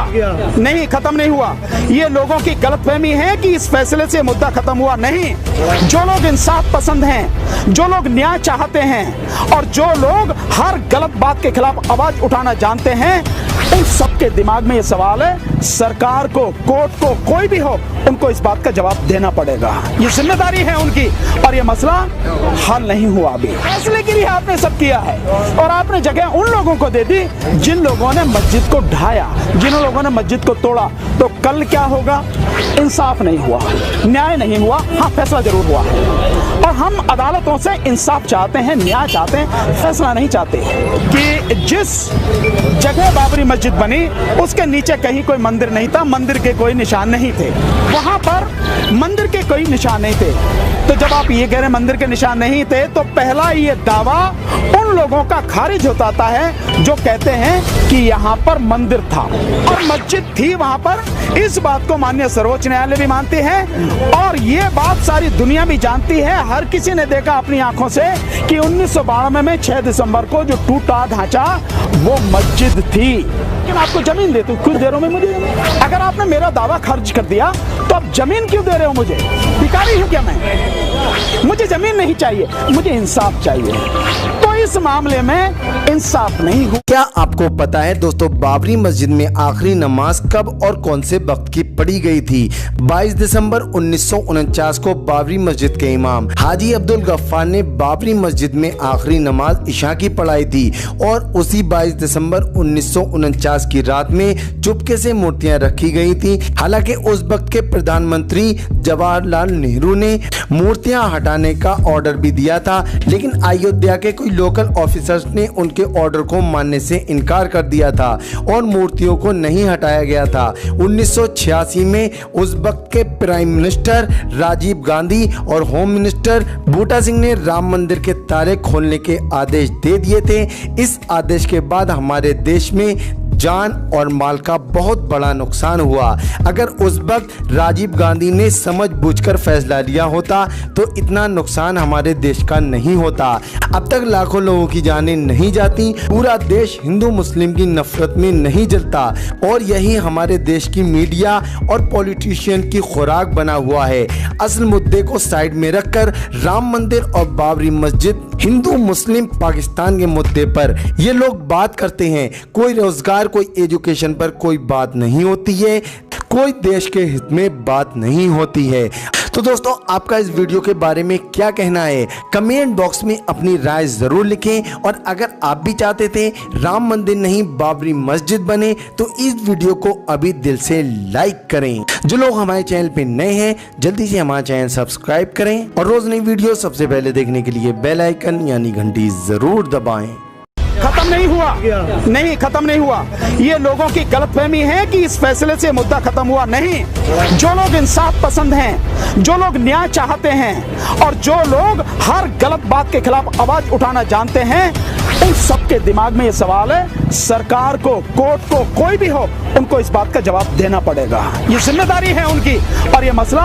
हुआ? नहीं, खत्म नहीं हुआ। ये लोगों की गलतफहमी है कि इस फैसले से मुद्दा खत्म हुआ। नहीं, जो लोग इंसाफ पसंद हैं, जो लोग न्याय चाहते हैं और जो लोग हर गलत बात के खिलाफ आवाज उठाना जानते हैं, उन सबके दिमाग में ये सवाल है, सरकार को, कोर्ट को, कोई भी हो, उनको इस बात का जवाब देना पड़ेगा। ये जिम्मेदारी है उनकी और ये मसला हल नहीं हुआ अभी। फैसले के लिए आपने सब किया है और आपने जगह उन लोगों को दे दी जिन लोगों ने मस्जिद को ढाया, जिन लोगों ने मस्जिद को तोड़ा। तो कल क्या होगा? इंसाफ नहीं हुआ, न्याय नहीं हुआ। हाँ, फैसला जरूर हुआ है और हम अदालतों से इंसाफ चाहते हैं, न्याय चाहते हैं, फैसला नहीं चाहते कि जिस जगह बाबरी मस्जिद बनी उसके नीचे कहीं कोई मंदिर नहीं था, मंदिर के कोई निशान नहीं थे, वहां पर मंदिर के कोई निशान नहीं थे। तो जब आप ये कह रहे मंदिर के निशान नहीं थे, तो पहला ये दावा उन लोगों का खारिज होता है जो कहते हैं कि यहाँ पर मंदिर था और मस्जिद थी वहां पर। इस बात को माननीय सर्वोच्च न्यायालय भी मानते हैं और ये बात सारी दुनिया भी जानती है। हर किसी ने देखा अपनी आंखों से कि 1992 में 6 दिसंबर को जो टूटा ढांचा वो मस्जिद थी। लेकिन आपको जमीन देती हूँ, कुछ दे रहा हूँ मैं मुझे। अगर आपने मेरा दावा खर्च कर दिया तो आप जमीन क्यों दे रहे हो मुझे? भिखारी हूँ क्या मैं? मुझे जमीन नहीं चाहिए, मुझे इंसाफ चाहिए। तो इस मामले में इंसाफ नहीं हुआ। क्या आपको पता है दोस्तों, बाबरी मस्जिद में आखिरी नमाज कब और कौन से वक्त की पढ़ी गई थी? 22 दिसंबर 1949 को बाबरी मस्जिद के इमाम हाजी अब्दुल गफ्फार ने बाबरी मस्जिद में आखिरी नमाज इशा की पढ़ाई थी और उसी 22 दिसंबर 1949 की रात में चुपके से मूर्तियां रखी गई थी। हालांकि उस वक्त के प्रधानमंत्री जवाहरलाल नेहरू ने मूर्तियां हटाने का ऑर्डर भी दिया था, लेकिन अयोध्या के कोई लोकल ऑफिसर्स ने उनके ऑर्डर को मानने से इनकार कर दिया था और मूर्तियों को नहीं हटाया गया था। 1986 में उस वक्त के प्राइम मिनिस्टर राजीव गांधी और होम मिनिस्टर बूटा सिंह ने राम मंदिर के ताले खोलने के आदेश दे दिए थे। इस आदेश के बाद हमारे देश में जान और माल का बहुत बड़ा नुकसान हुआ। अगर उस वक्त राजीव गांधी ने समझबूझकर फैसला लिया होता तो इतना नुकसान हमारे देश का नहीं होता। अब तक लाखों लोगों की जानें नहीं जाती, पूरा देश हिंदू मुस्लिम की नफरत में नहीं जलता और यही हमारे देश की मीडिया और पॉलिटिशियन की खुराक बना हुआ है। असल मुद्दे को साइड में रखकर राम मंदिर और बाबरी मस्जिद, हिंदू मुस्लिम पाकिस्तान के मुद्दे पर ये लोग बात करते हैं। कोई रोजगार, कोई एजुकेशन पर कोई बात नहीं होती है, कोई देश के हित में बात नहीं होती है। तो दोस्तों, आपका इस वीडियो के बारे में क्या कहना है? कमेंट बॉक्स में अपनी राय जरूर लिखें और अगर आप भी चाहते थे राम मंदिर नहीं बाबरी मस्जिद बने तो इस वीडियो को अभी दिल से लाइक करें। जो लोग हमारे चैनल पे नए हैं जल्दी से हमारा चैनल सब्सक्राइब करें और रोज नई वीडियो सबसे पहले देखने के लिए बेल आइकन यानी घंटी जरूर दबाएं। खत्म नहीं हुआ? नहीं, खत्म नहीं हुआ। ये लोगों की गलतफहमी है कि इस फैसले से मुद्दा खत्म हुआ। नहीं, जो लोग इंसाफ पसंद हैं, जो लोग न्याय चाहते हैं और जो लोग हर गलत बात के खिलाफ आवाज उठाना जानते हैं, उन सबके दिमाग में ये सवाल है, सरकार को, कोर्ट को, कोई भी हो, उनको इस बात का जवाब देना पड़ेगा। ये जिम्मेदारी है उनकी और ये मसला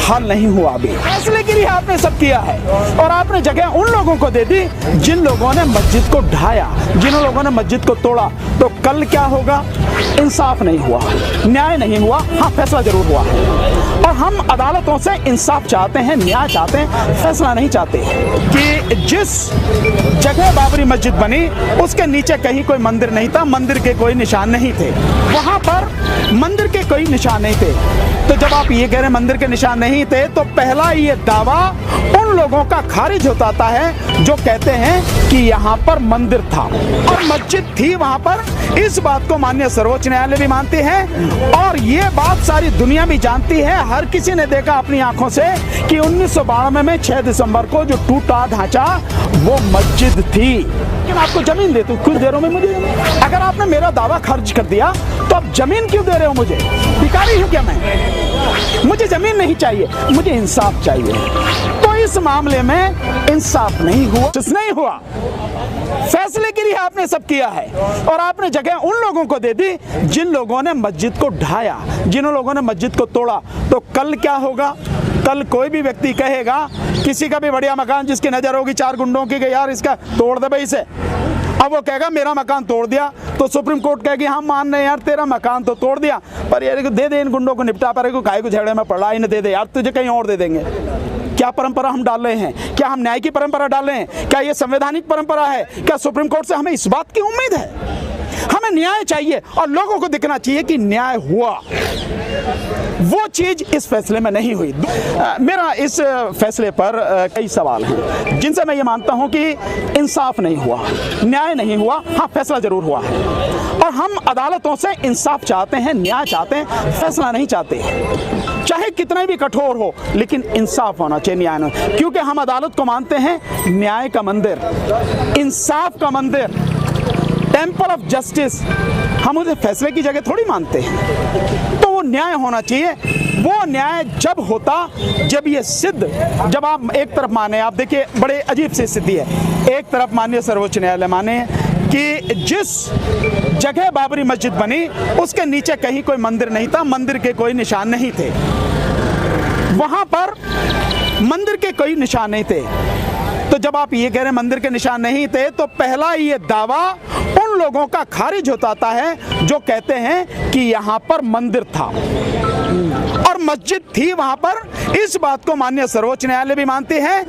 हल नहीं हुआ अभी। फैसले के लिए आपने सब किया है और आपने जगह उन लोगों को दे दी जिन लोगों ने मस्जिद को ढाया, जिन लोगों ने मस्जिद को तोड़ा। तो कल क्या होगा? इंसाफ नहीं हुआ, न्याय नहीं हुआ। हाँ, फैसला जरूर हुआ है और हम अदालतों से इंसाफ चाहते हैं, न्याय चाहते हैं, फैसला नहीं चाहते कि जिस जगह बाबरी मस्जिद बनी उसके नीचे कहीं कोई मंदिर नहीं था, मंदिर के कोई निशान नहीं थे, वहां पर मंदिर के कोई निशान नहीं थे। तो जब आप ये कह रहे मंदिर के निशान नहीं थे, तो पहला ये दावा उन लोगों का खारिज होता है जो कहते हैं कि यहाँ पर मंदिर था और मस्जिद थी वहां पर। इस बात को माननीय सर्वोच्च न्यायालय भी मानते हैं और ये बात सारी दुनिया भी जानती है। हर किसी ने देखा अपनी आंखों से कि 1992 में 6 दिसंबर को जो टूटा ढांचा वो मस्जिद थी। लेकिन आपको जमीन देती हूँ, कुछ दे रहा हूँ मैं मुझे। अगर आपने मेरा दावा खर्च कर दिया तो आप जमीन क्यों दे रहे हो मुझे? भिखारी हूँ क्या मैं? मुझे जमीन नहीं चाहिए, मुझे इंसाफ चाहिए। तो इस मामले में इंसाफ नहीं हुआ। फैसले के लिए आपने सब किया है और आपने जगह उन लोगों को दे दी जिन लोगों ने मस्जिद को ढाया, जिन लोगों ने मस्जिद को तोड़ा। तो कल क्या होगा? कल कोई भी व्यक्ति कहेगा, किसी का भी बढ़िया मकान जिसकी नजर होगी 4 गुंडों की, यार इसका तोड़ दे भाई इसे, अब वो कहेगा मेरा मकान तोड़ दिया, तो सुप्रीम कोर्ट कहेगी हाँ मान रहे यार तेरा मकान तो तोड़ दिया, पर यार दे दे इन गुंडों को, निपटा पर काहे को झगड़े में पड़ रहा है, इन्हें दे दे यार, तुझे कहीं और दे देंगे। क्या परंपरा हम डाल रहे हैं? क्या हम न्याय की परंपरा डाल रहे हैं? क्या ये संवैधानिक परंपरा है? क्या सुप्रीम कोर्ट से हमें इस बात की उम्मीद है? हमें न्याय चाहिए और लोगों को दिखना चाहिए कि न्याय हुआ। वो चीज इस फैसले में नहीं हुई। मेरा इस फैसले पर कई सवाल हैं जिनसे मैं ये मानता हूं कि इंसाफ नहीं हुआ, न्याय नहीं हुआ। हाँ, फैसला जरूर हुआ है और हम अदालतों से इंसाफ चाहते हैं, न्याय चाहते हैं, फैसला नहीं चाहते। चाहे कितना भी कठोर हो, लेकिन इंसाफ होना चाहिए, न्याय नहीं। क्योंकि हम अदालत को मानते हैं न्याय का मंदिर, इंसाफ का मंदिर, टेम्पल ऑफ जस्टिस। हम उसे फैसले की जगह थोड़ी मानते हैं। तो वो न्याय होना चाहिए। वो न्याय जब होता जब ये सिद्ध, जब आप एक तरफ माने, आप देखिए बड़े अजीब सी स्थिति है। एक तरफ माननीय सर्वोच्च न्यायालय माने कि जिस जगह बाबरी मस्जिद बनी उसके नीचे कहीं कोई मंदिर नहीं था, मंदिर के कोई निशान नहीं थे, वहां पर मंदिर के कोई निशान नहीं थे। तो जब आप ये कह रहे हैं मंदिर के निशान नहीं थे, तो पहला ये दावा उन लोगों का खारिज होता है जो कहते हैं कि यहाँ पर मंदिर था और मस्जिद थी वहां पर। इस बात को माननीय सर्वोच्च न्यायालय भी मानती है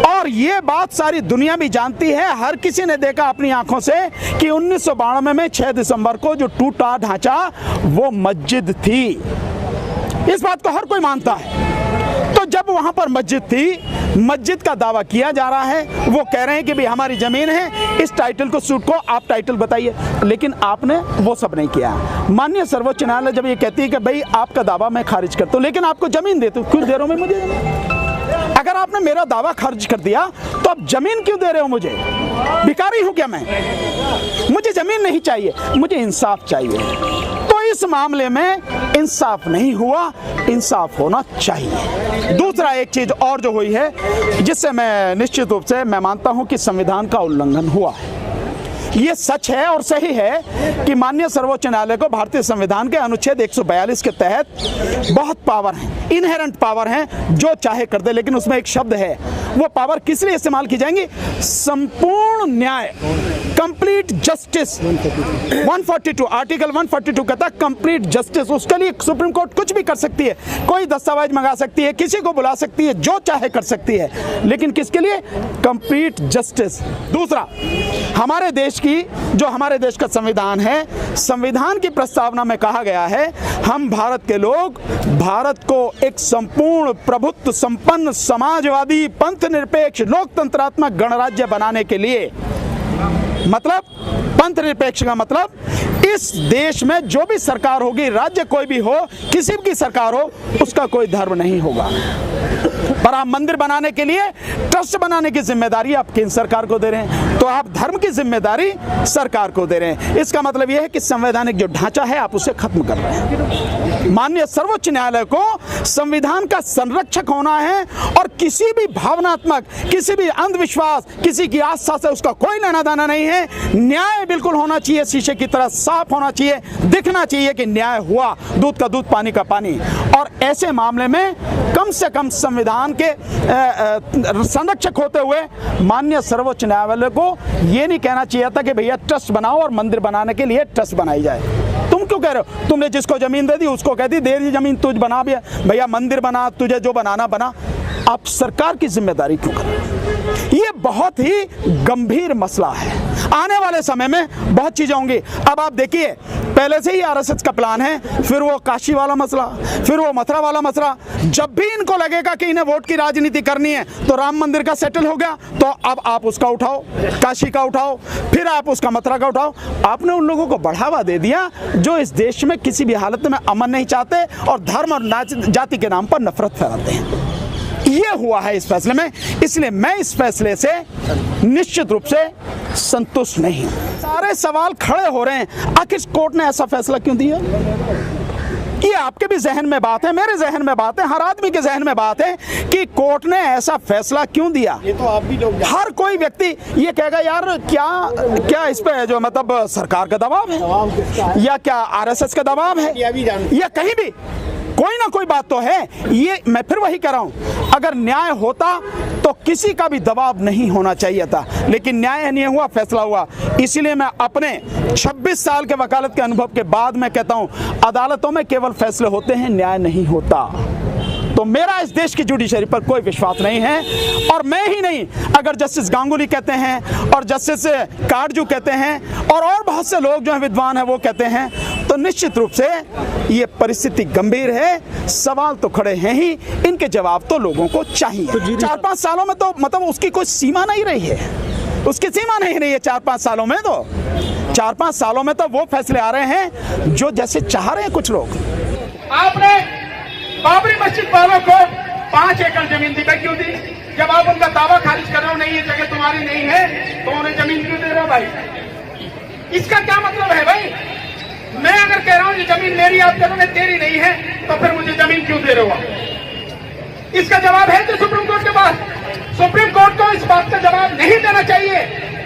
और ये बात सारी दुनिया भी जानती है। हर किसी ने देखा अपनी आंखों से कि 1992 में 6 दिसंबर को जो टूटा ढांचा वो मस्जिद थी। इस बात को हर कोई मानता है। तो जब वहां पर मस्जिद थी, मस्जिद का दावा किया जा रहा है, वो कह रहे हैं कि भाई हमारी जमीन है, इस टाइटल को सूट को आप टाइटल बताइए, लेकिन आपने वो सब नहीं किया। माननीय सर्वोच्च न्यायालय जब ये कहती है कि भाई आपका दावा मैं खारिज करता हूं, लेकिन आपको जमीन देता हूं, क्यों दे रहा हूं मैं मुझे? अगर आपने मेरा दावा खारिज कर दिया तो आप जमीन क्यों दे रहे हो मुझे? भिखारी हूं क्या मैं? मुझे जमीन नहीं चाहिए, मुझे इंसाफ चाहिए। तो इस मामले में इंसाफ नहीं हुआ, इंसाफ होना चाहिए। दूसरा एक चीज और जो हुई है जिससे मैं निश्चित रूप से मैं मानता हूं कि संविधान का उल्लंघन हुआ है। ये सच है और सही है कि माननीय सर्वोच्च न्यायालय को भारतीय संविधान के अनुच्छेद 142 के तहत बहुत पावर है, इनहेरेंट पावर है, जो चाहे कर दे। लेकिन उसमें एक शब्द है, वो पावर किस लिए इस्तेमाल की जाएंगी? संपूर्ण न्याय, कंप्लीट जस्टिस। 142 आर्टिकल 142 कहता है कंप्लीट जस्टिस। उसके लिए सुप्रीम कोर्ट कुछ भी कर सकती है, कोई दस्तावेज मंगा सकती है, किसी को बुला सकती है, जो चाहे कर सकती है, लेकिन किसके लिए? Complete justice. दूसरा, हमारे देश की जो हमारे देश का संविधान है, संविधान की प्रस्तावना में कहा गया है हम भारत के लोग भारत को एक संपूर्ण प्रभुत्व संपन्न समाजवादी पंथ निरपेक्ष लोकतंत्रात्मक गणराज्य बनाने के लिए, मतलब पंथ निरपेक्ष का मतलब इस देश में जो भी सरकार होगी, राज्य कोई भी हो, किसी की सरकार हो, उसका कोई धर्म नहीं होगा। पर आप मंदिर बनाने के लिए ट्रस्ट बनाने की जिम्मेदारी आप केंद्र सरकार को दे रहे हैं, तो आप धर्म की जिम्मेदारी सरकार को दे रहे हैं। इसका मतलब यह है कि संवैधानिक जो ढांचा है आप उसे खत्म कर रहे हैं। माननीय सर्वोच्च न्यायालय को संविधान का संरक्षक होना है और किसी भी भावनात्मक, किसी भी अंधविश्वास, किसी की आस्था से उसका कोई लेना देना नहीं है। न्याय बिल्कुल होना चाहिए, शीशे की तरह साफ होना चाहिए, दिखना चाहिए कि न्याय हुआ, दूध का दूध पानी का पानी। और ऐसे मामले में कम से कम संविधान के संरक्षक होते हुए माननीय सर्वोच्च न्यायालय को यह नहीं कहना चाहिए था कि भैया ट्रस्ट बनाओ और मंदिर बनाने के लिए ट्रस्ट बनाई जाए। तुम क्यों कह रहे हो? तुमने जिसको जमीन दे दी उसको कह दी दे दी जमीन, तुझ बना भी, भैया मंदिर बना, तुझे जो बनाना बना। आप सरकार की जिम्मेदारी क्यों कर रहे हो? ये बहुत ही गंभीर मसला है। आने वाले समय में बहुत चीजें होंगी। अब आप देखिए, पहले से ही आरएसएस का प्लान है, फिर वो काशी वाला मसला, फिर वो मथुरा वाला मसला। जब भी इनको लगेगा कि इन्हें वोट की राजनीति करनी है, तो राम मंदिर का सेटल हो गया, तो अब आप उसका उठाओ, काशी का उठाओ, फिर आप उसका मथुरा का उठाओ। आपने उन लोगों को बढ़ावा दे दिया जो इस देश में किसी भी हालत में अमन नहीं चाहते और धर्म और जाति के नाम पर नफरत फैलाते हैं। ये हुआ है इस फैसले में, इसलिए मैं इस फैसले से निश्चित रूप से संतुष्ट नहीं हूं। सारे सवाल खड़े हो रहे हैं, आखिर कोर्ट ने ऐसा फैसला क्यों दिया? ये आपके भी जहन में बात है, मेरे जहन में बात है, हर आदमी के जहन में बात है कि कोर्ट ने ऐसा फैसला क्यों दिया। ये तो आप भी लोग, हर कोई व्यक्ति ये कहेगा यार क्या इस पे जो मतलब सरकार का दबाव है या क्या आरएसएस का दबाव है या कहीं भी कोई ना कोई बात तो है। ये मैं फिर वही कह रहा हूं, अगर न्याय होता तो किसी का भी दबाव नहीं होना चाहिए था, लेकिन न्याय नहीं हुआ, फैसला हुआ। इसीलिए मैं अपने 26 साल के वकालत के अनुभव के बाद मैं कहता हूं, अदालतों में केवल फैसले होते हैं, न्याय नहीं होता। तो मेरा इस देश की जुडिशरी पर कोई विश्वास नहीं है। और मैं ही नहीं, अगर जस्टिस गांगुली कहते हैं और जस्टिस काटजू कहते हैं और बहुत से लोग जो हैं विद्वान हैं वो कहते हैं, तो निश्चित रूप से ये परिस्थिति गंभीर है। सवाल तो खड़े हैं ही, इनके जवाब तो लोगों को चाहिए। 4-5 सालों में तो मतलब उसकी कोई सीमा नहीं रही है, उसकी सीमा नहीं रही है 4-5 सालों में। तो 4-5 सालों में तो वो फैसले आ रहे हैं जो जैसे चाह रहे हैं कुछ लोग। आपने बाबरी मस्जिद वालों को 5 एकड़ जमीन दी, क्यों दी? जब आप उनका दावा खारिज कर रहे हो, नहीं ये जगह तुम्हारी नहीं है, तो उन्हें जमीन क्यों दे रहे हो भाई? इसका क्या मतलब है भाई? मैं अगर कह रहा हूं ये जमीन मेरी, आप कह रहे तेरी नहीं है, तो फिर मुझे जमीन क्यों दे रहे हो? इसका जवाब है तो सुप्रीम कोर्ट के पास। सुप्रीम कोर्ट को इस बात का जवाब नहीं देना चाहिए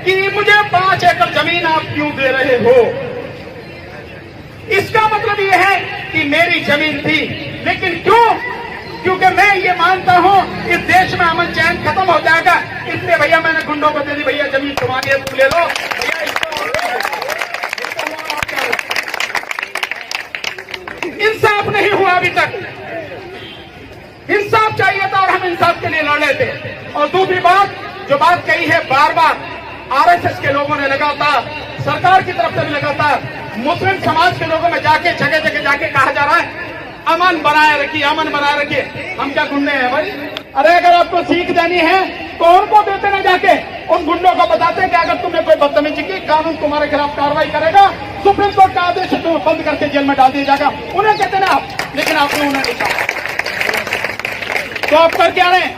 कि मुझे 5 एकड़ जमीन आप क्यों दे रहे हो। इसका मतलब यह है कि मेरी जमीन थी, लेकिन क्यों? क्योंकि मैं ये मानता हूं इस देश में अमन चैन खत्म हो जाएगा, इसलिए भैया मैंने गुंडों को दे दी, भैया जमीन तुम्हारी है, तुम ले लो भैया। इंसाफ नहीं हुआ अभी तक, इंसाफ चाहिए था और हम इंसाफ के लिए लड़े थे। और दूसरी बात, जो बात कही है बार बार आरएसएस के लोगों ने लगातार, सरकार की तरफ से भी लगातार, मुस्लिम समाज के लोगों में जाके जगह जगह जाके कहा जा रहा है अमन बनाए रखिए, अमन बनाए रखिए। हम क्या गुंडे हैं भाई? अरे अगर आपको सीख देनी है तो उनको देते ना, जाके उन गुंडों को बताते हैं कि अगर तुमने कोई बदतमीजी की, कानून तुम्हारे खिलाफ कार्रवाई करेगा, सुप्रीम कोर्ट का आदेश है तुम्हें बंद करके जेल में डाल दिया जाएगा। उन्हें कहते ना आप, लेकिन आपने उन्हें नहीं कहा, तो आप कर क्या रहे हैं?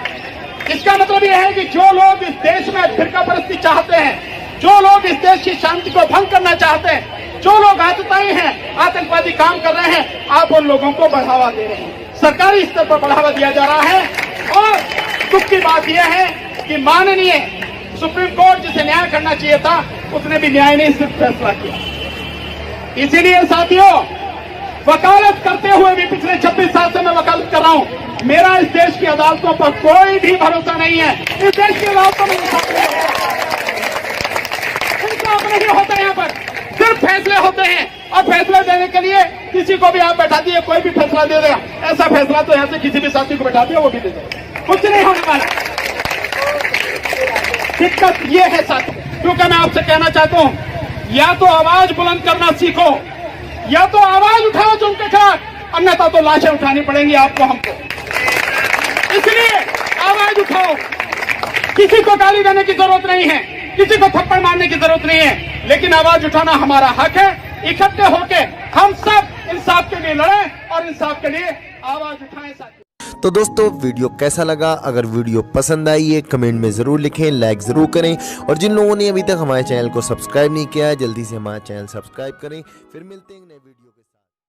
इसका मतलब यह है कि जो लोग इस देश में फिरका परस्ती चाहते हैं, जो लोग इस देश की शांति को भंग करना चाहते हैं, जो लोग आतताई हैं, आतंकवादी काम कर रहे हैं, आप उन लोगों को बढ़ावा दे रहे हैं। सरकारी स्तर पर बढ़ावा दिया जा रहा है। और दुख की बात यह है कि माननीय सुप्रीम कोर्ट जिसे न्याय करना चाहिए था, उसने भी न्याय नहीं, सिर्फ फैसला किया। इसीलिए साथियों, वकालत करते हुए भी पिछले 26 साल से मैं वकालत कर रहा हूं, मेरा इस देश की अदालतों पर कोई भी भरोसा नहीं है। इस देश की अदालतों में इंसाफ नहीं होता, यहाँ पर सिर्फ फैसले होते हैं। और फैसले देने के लिए किसी को भी आप बैठा दिए, कोई भी फैसला दे देगा। ऐसा फैसला तो यहाँ से किसी भी साथी को बैठा दिया वो भी दे देगा, कुछ नहीं होने वाला। दिक्कत ये है साथी, क्योंकि मैं आपसे कहना चाहता हूं, या तो आवाज बुलंद करना सीखो, या तो आवाज उठाओ जो उनके खिलाफ, अन्यथा तो लाशें उठानी पड़ेंगी आपको, हमको। इसलिए आवाज उठाओ, किसी को गाली देने की जरूरत नहीं है, किसी को थप्पड़ मारने की जरूरत नहीं है, लेकिन आवाज उठाना हमारा हक है। इकट्ठे होके हम सब इंसाफ के लिए लड़ें और इंसाफ के लिए आवाज उठाएं साथी। तो दोस्तों वीडियो कैसा लगा? अगर वीडियो पसंद आई है कमेंट में ज़रूर लिखें, लाइक ज़रूर करें, और जिन लोगों ने अभी तक हमारे चैनल को सब्सक्राइब नहीं किया है जल्दी से हमारा चैनल सब्सक्राइब करें। फिर मिलते हैं नए वीडियो।